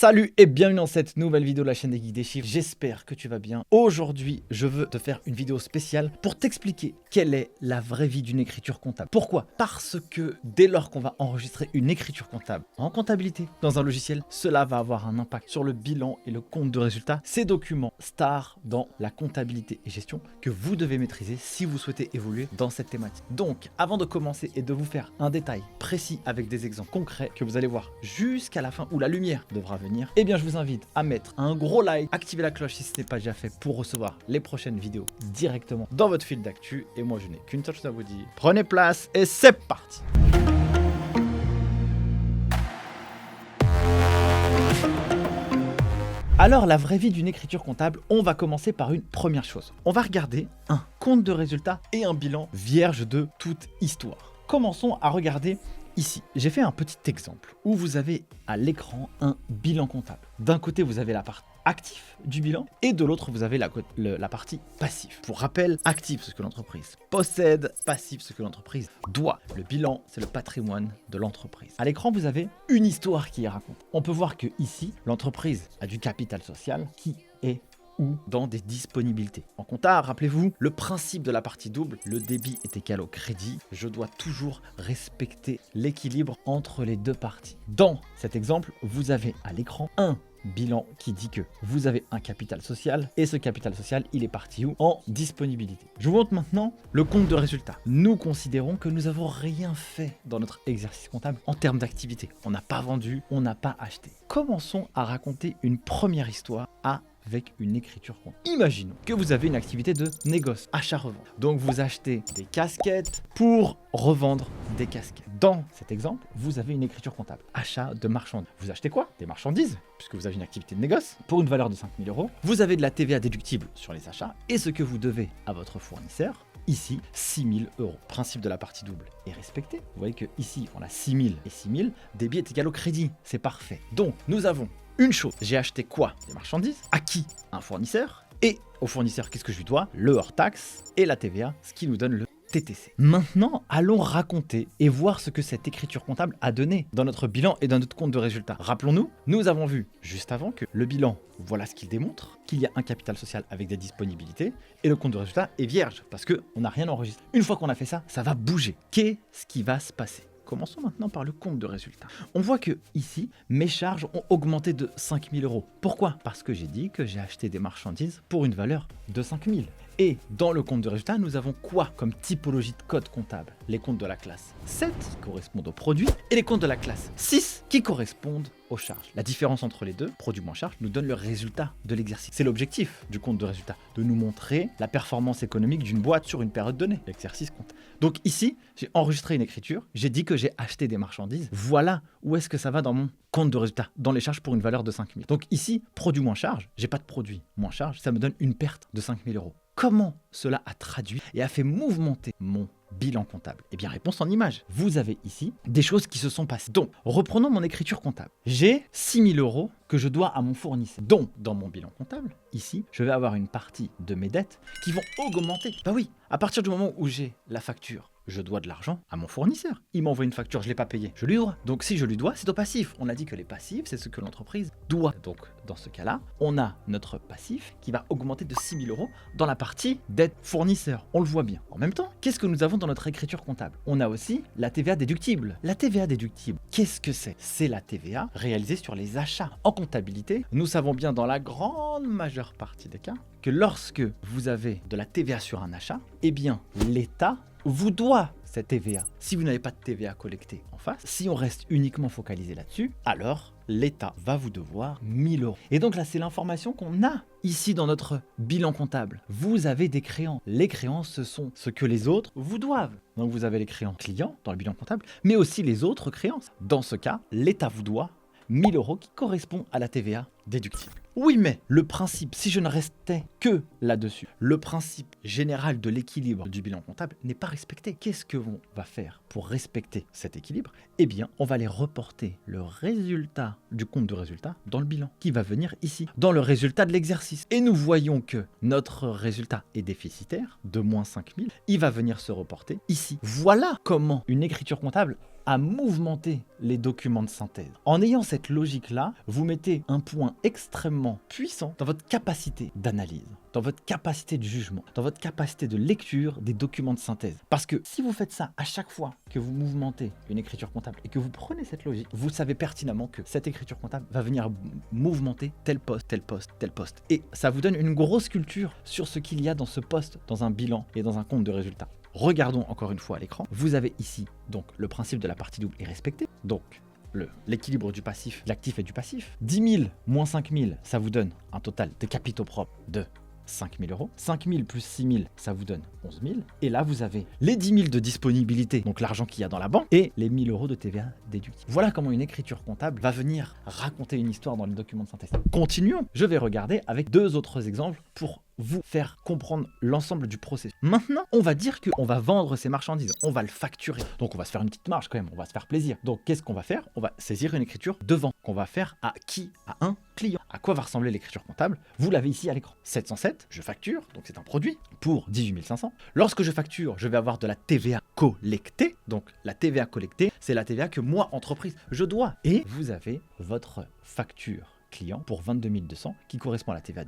Salut et bienvenue dans cette nouvelle vidéo de la chaîne des Geeks des Chiffres. J'espère que tu vas bien. Aujourd'hui, je veux te faire une vidéo spéciale pour t'expliquer quelle est la vraie vie d'une écriture comptable. Pourquoi? Parce que dès lors qu'on va enregistrer une écriture comptable en comptabilité dans un logiciel, cela va avoir un impact sur le bilan et le compte de résultat. Ces documents stars dans la comptabilité et gestion que vous devez maîtriser si vous souhaitez évoluer dans cette thématique. Donc, avant de commencer et de vous faire un détail précis avec des exemples concrets que vous allez voir jusqu'à la fin où la lumière devra venir, eh bien je vous invite à mettre un gros like, activer la cloche si ce n'est pas déjà fait pour recevoir les prochaines vidéos directement dans votre fil d'actu. Et moi je n'ai qu'une seule chose à vous dire, prenez place et c'est parti. Alors la vraie vie d'une écriture comptable, on va commencer par une première chose. On va regarder un compte de résultat et un bilan vierge de toute histoire. Commençons à regarder ici. J'ai fait un petit exemple où vous avez à l'écran un bilan comptable. D'un côté, vous avez la partie actif du bilan et de l'autre, vous avez la partie passif. Pour rappel, actif, c'est ce que l'entreprise possède, passif, ce que l'entreprise doit. Le bilan, c'est le patrimoine de l'entreprise. À l'écran, vous avez une histoire qui est racontée. On peut voir que ici, l'entreprise a du capital social qui est ou dans des disponibilités. En compta, rappelez-vous, le principe de la partie double, le débit est égal au crédit. Je dois toujours respecter l'équilibre entre les deux parties. Dans cet exemple, vous avez à l'écran un bilan qui dit que vous avez un capital social et ce capital social, il est parti où? En disponibilité. Je vous montre maintenant le compte de résultat. Nous considérons que nous n'avons rien fait dans notre exercice comptable en termes d'activité. On n'a pas vendu, on n'a pas acheté. Commençons à raconter une première histoire avec une écriture comptable. Imaginons que vous avez une activité de négoce, achat-revente. Donc vous achetez des casquettes pour revendre des casquettes. Dans cet exemple, vous avez une écriture comptable, achat de marchandises. Vous achetez quoi? Des marchandises, puisque vous avez une activité de négoce, pour une valeur de 5 000 €. Vous avez de la TVA déductible sur les achats et ce que vous devez à votre fournisseur. Ici, 6 000 €. Principe de la partie double est respecté. Vous voyez que ici, on a 6 000 et 6 000. Débit est égal au crédit. C'est parfait. Donc, nous avons une chose. J'ai acheté quoi? Des marchandises. À qui? Un fournisseur. Et au fournisseur, qu'est-ce que je lui dois? Le hors-taxe et la TVA, ce qui nous donne le TTC. Maintenant, allons raconter et voir ce que cette écriture comptable a donné dans notre bilan et dans notre compte de résultat. Rappelons-nous, nous avons vu juste avant que le bilan, voilà ce qu'il démontre, qu'il y a un capital social avec des disponibilités et le compte de résultat est vierge parce qu'on n'a rien enregistré. Une fois qu'on a fait ça, ça va bouger. Qu'est-ce qui va se passer? Commençons maintenant par le compte de résultat. On voit que ici, mes charges ont augmenté de 5 000 €. Pourquoi? Parce que j'ai dit que j'ai acheté des marchandises pour une valeur de 5 000. Et dans le compte de résultat, nous avons quoi comme typologie de code comptable? Les comptes de la classe 7 qui correspondent aux produits et les comptes de la classe 6 qui correspondent aux charges. La différence entre les deux, produit moins charge, nous donne le résultat de l'exercice. C'est l'objectif du compte de résultat, de nous montrer la performance économique d'une boîte sur une période donnée, l'exercice compte. Donc ici, j'ai enregistré une écriture, j'ai dit que j'ai acheté des marchandises. Voilà où est-ce que ça va dans mon compte de résultat, dans les charges pour une valeur de 5 000. Donc ici, produit moins charge, j'ai pas de produit moins charge, ça me donne une perte de 5 000 €. Comment cela a traduit et a fait mouvementer mon bilan comptable? Eh bien, réponse en image. Vous avez ici des choses qui se sont passées. Donc, reprenons mon écriture comptable. J'ai 6 000 € que je dois à mon fournisseur. Donc, dans mon bilan comptable, ici, je vais avoir une partie de mes dettes qui vont augmenter. Bah oui, à partir du moment où j'ai la facture, je dois de l'argent à mon fournisseur. Il m'envoie une facture, je ne l'ai pas payée, je lui dois. Donc si je lui dois, c'est au passif. On a dit que les passifs, c'est ce que l'entreprise doit. Donc dans ce cas-là, on a notre passif qui va augmenter de 6 000 € dans la partie dette fournisseur. On le voit bien. En même temps, qu'est-ce que nous avons dans notre écriture comptable? On a aussi la TVA déductible. La TVA déductible, qu'est-ce que c'est? C'est la TVA réalisée sur les achats. En comptabilité, nous savons bien dans la grande majeure partie des cas que lorsque vous avez de la TVA sur un achat, eh bien l'État vous doit cette TVA. Si vous n'avez pas de TVA collectée en face, si on reste uniquement focalisé là-dessus, alors l'État va vous devoir 1 000 €. Et donc là, c'est l'information qu'on a ici dans notre bilan comptable. Vous avez des créances. Les créances, ce sont ce que les autres vous doivent. Donc vous avez les créances clients dans le bilan comptable, mais aussi les autres créances. Dans ce cas, l'État vous doit 1 000 € qui correspond à la TVA déductible. Oui, mais le principe, si je ne restais que là-dessus, le principe général de l'équilibre du bilan comptable n'est pas respecté. Qu'est-ce que l'on va faire pour respecter cet équilibre? Eh bien, on va aller reporter le résultat du compte de résultat dans le bilan, qui va venir ici, dans le résultat de l'exercice. Et nous voyons que notre résultat est déficitaire, de moins 5 000. Il va venir se reporter ici. Voilà comment une écriture comptable à mouvementer les documents de synthèse. En ayant cette logique-là, vous mettez un point extrêmement puissant dans votre capacité d'analyse, dans votre capacité de jugement, dans votre capacité de lecture des documents de synthèse. Parce que si vous faites ça à chaque fois que vous mouvementez une écriture comptable et que vous prenez cette logique, vous savez pertinemment que cette écriture comptable va venir mouvementer tel poste, tel poste, tel poste. Et ça vous donne une grosse culture sur ce qu'il y a dans ce poste, dans un bilan et dans un compte de résultats. Regardons encore une fois à l'écran. Vous avez ici donc le principe de la partie double est respecté. Donc l'équilibre du passif, de l'actif et du passif. 10 000 moins 5 000, ça vous donne un total de capitaux propres de 5 000 euros. 5 000 plus 6 000, ça vous donne 11 000. Et là, vous avez les 10 000 de disponibilité, donc l'argent qu'il y a dans la banque, et les 1 000 euros de TVA déductible. Voilà comment une écriture comptable va venir raconter une histoire dans les documents de synthèse. Continuons. Je vais regarder avec 2 autres exemples pour vous faire comprendre l'ensemble du processus. Maintenant, on va dire qu'on va vendre ces marchandises, on va le facturer. Donc on va se faire une petite marge quand même, on va se faire plaisir. Donc qu'est-ce qu'on va faire? On va saisir une écriture de vente qu'on va faire à qui? À un client. À quoi va ressembler l'écriture comptable? Vous l'avez ici à l'écran. 707, je facture, donc c'est un produit, pour 18 500. Lorsque je facture, je vais avoir de la TVA collectée. Donc la TVA collectée, c'est la TVA que moi, entreprise, je dois. Et vous avez votre facture client pour 22 200 qui correspond à la TVA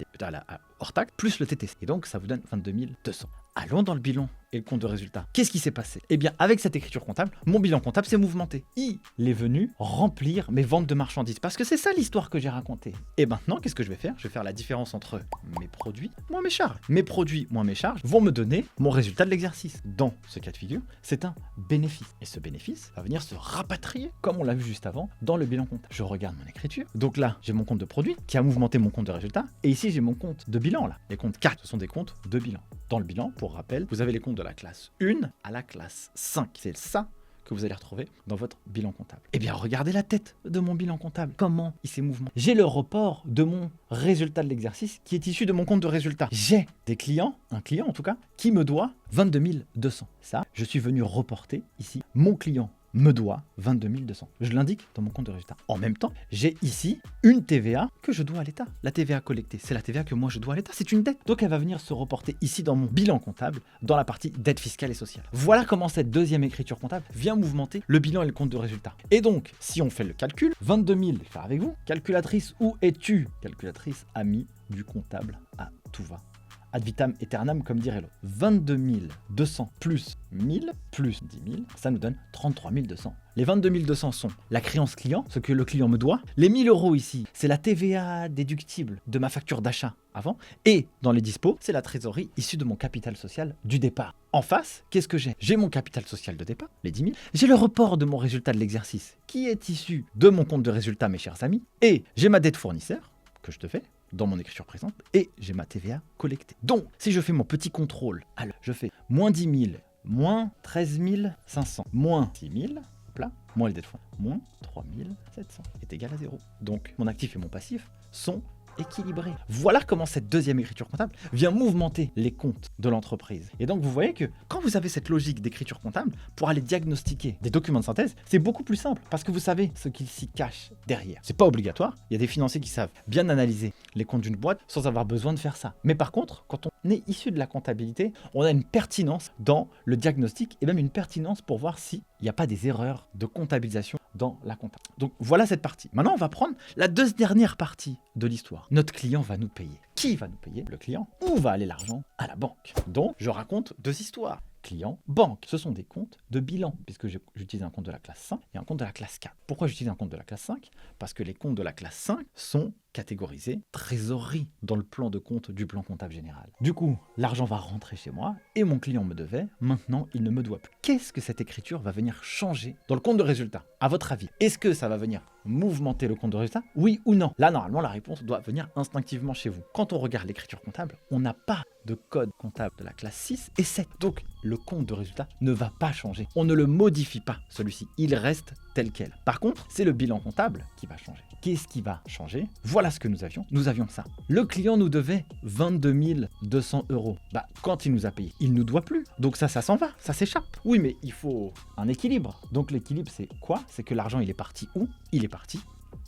hors taxe plus le TTC. Et donc ça vous donne 22 200. Allons dans le bilan et le compte de résultat. Qu'est-ce qui s'est passé? Eh bien, avec cette écriture comptable, mon bilan comptable s'est mouvementé. Il est venu remplir mes ventes de marchandises parce que c'est ça l'histoire que j'ai racontée. Et maintenant, qu'est-ce que je vais faire? Je vais faire la différence entre mes produits moins mes charges. Mes produits moins mes charges vont me donner mon résultat de l'exercice. Dans ce cas de figure, c'est un bénéfice. Et ce bénéfice va venir se rapatrier, comme on l'a vu juste avant, dans le bilan comptable. Je regarde mon écriture. Donc là, j'ai mon compte de produit qui a mouvementé mon compte de résultat. Et ici, j'ai mon compte de bilan là. Les comptes 4, ce sont des comptes de bilan. Dans le bilan, pour rappel, vous avez les comptes de la classe 1 à la classe 5. C'est ça que vous allez retrouver dans votre bilan comptable. Eh bien, regardez la tête de mon bilan comptable. Comment il s'est mouvementé? J'ai le report de mon résultat de l'exercice qui est issu de mon compte de résultat. J'ai des clients, un client en tout cas, qui me doit 22 200. Ça, je suis venu reporter ici. Mon client me doit 22 200. Je l'indique dans mon compte de résultat. En même temps, j'ai ici une TVA que je dois à l'État. La TVA collectée, c'est la TVA que moi je dois à l'État. C'est une dette. Donc elle va venir se reporter ici dans mon bilan comptable, dans la partie dette fiscale et sociale. Voilà comment cette deuxième écriture comptable vient mouvementer le bilan et le compte de résultat. Et donc, si on fait le calcul, 22 000, je vais faire avec vous. Calculatrice, où es-tu? Calculatrice, ami du comptable à tout va. Ad vitam aeternam, comme dirait l'autre. 22 200 plus 1000 plus 10 000, ça nous donne 33 200. Les 22 200 sont la créance client, ce que le client me doit. Les 1000 euros ici, c'est la TVA déductible de ma facture d'achat avant. Et dans les dispos, c'est la trésorerie issue de mon capital social du départ. En face, qu'est-ce que j'ai? J'ai mon capital social de départ, les 10 000. J'ai le report de mon résultat de l'exercice, qui est issu de mon compte de résultat, mes chers amis. Et j'ai ma dette fournisseur, que je te fais, dans mon écriture présente, et j'ai ma TVA collectée. Donc, si je fais mon petit contrôle, alors je fais moins 10 000, moins 13 500, moins 6 000, hop là, moins les dettes fournisseurs, moins 3 700 est égal à 0. Donc, mon actif et mon passif sont équilibré. Voilà comment cette deuxième écriture comptable vient mouvementer les comptes de l'entreprise. Et donc vous voyez que quand vous avez cette logique d'écriture comptable, pour aller diagnostiquer des documents de synthèse, c'est beaucoup plus simple parce que vous savez ce qu'il s'y cache derrière. C'est pas obligatoire, il y a des financiers qui savent bien analyser les comptes d'une boîte sans avoir besoin de faire ça. Mais par contre, quand on est issu de la comptabilité, on a une pertinence dans le diagnostic et même une pertinence pour voir s'il n'y a pas des erreurs de comptabilisation dans la compta. Donc voilà cette partie. Maintenant, on va prendre la dernière partie de l'histoire. Notre client va nous payer. Qui va nous payer? Le client. Où va aller l'argent? À la banque. Donc, je raconte 2 histoires. Client, banque. Ce sont des comptes de bilan, puisque j'utilise un compte de la classe 5 et un compte de la classe 4. Pourquoi j'utilise un compte de la classe 5? Parce que les comptes de la classe 5 sont catégorisés trésorerie dans le plan de compte du plan comptable général. Du coup, l'argent va rentrer chez moi et mon client me devait, maintenant il ne me doit plus. Qu'est-ce que cette écriture va venir changer dans le compte de résultat? À votre avis, est-ce que ça va venir mouvementer le compte de résultat? Oui ou non? Là, normalement, la réponse doit venir instinctivement chez vous. Quand on regarde l'écriture comptable, on n'a pas de code comptable de la classe 6 et 7. Donc, le compte de résultat ne va pas changer. On ne le modifie pas, celui-ci. Il reste tel quel. Par contre, c'est le bilan comptable qui va changer. Qu'est-ce qui va changer? Voilà ce que nous avions. Nous avions ça. Le client nous devait 22 200 euros. Quand il nous a payé, il ne nous doit plus. Donc ça s'en va, ça s'échappe. Oui, mais il faut un équilibre. Donc l'équilibre, c'est quoi? C'est que l'argent, il est parti où? Il est parti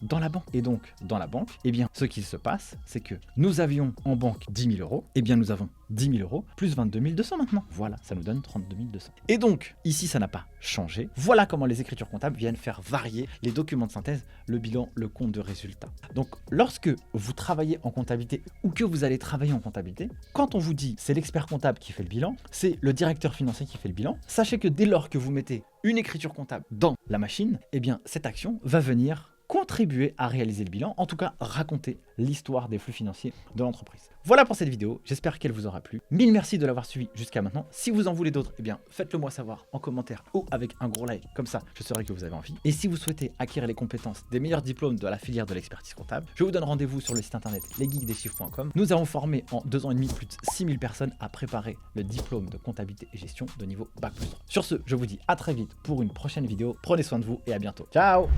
dans la banque. Et donc, dans la banque, eh bien, ce qui se passe, c'est que nous avions en banque 10 000 euros, eh bien, nous avons 10 000 euros plus 22 200 maintenant. Voilà, ça nous donne 32 200. Et donc, ici, ça n'a pas changé. Voilà comment les écritures comptables viennent faire varier les documents de synthèse, le bilan, le compte de résultat. Donc, lorsque vous travaillez en comptabilité ou que vous allez travailler en comptabilité, quand on vous dit c'est l'expert comptable qui fait le bilan, c'est le directeur financier qui fait le bilan, sachez que dès lors que vous mettez une écriture comptable dans la machine, eh bien, cette action va venir contribuer à réaliser le bilan, en tout cas raconter l'histoire des flux financiers de l'entreprise. Voilà pour cette vidéo, j'espère qu'elle vous aura plu. Mille merci de l'avoir suivi jusqu'à maintenant. Si vous en voulez d'autres, eh bien faites-le moi savoir en commentaire ou avec un gros like, comme ça je saurai que vous avez envie. Et si vous souhaitez acquérir les compétences des meilleurs diplômes de la filière de l'expertise comptable, je vous donne rendez-vous sur le site internet lesgeeksdeschiffres.com. Nous avons formé en 2 ans et demi plus de 6000 personnes à préparer le diplôme de comptabilité et gestion de niveau Bac+3. Sur ce, je vous dis à très vite pour une prochaine vidéo. Prenez soin de vous et à bientôt. Ciao!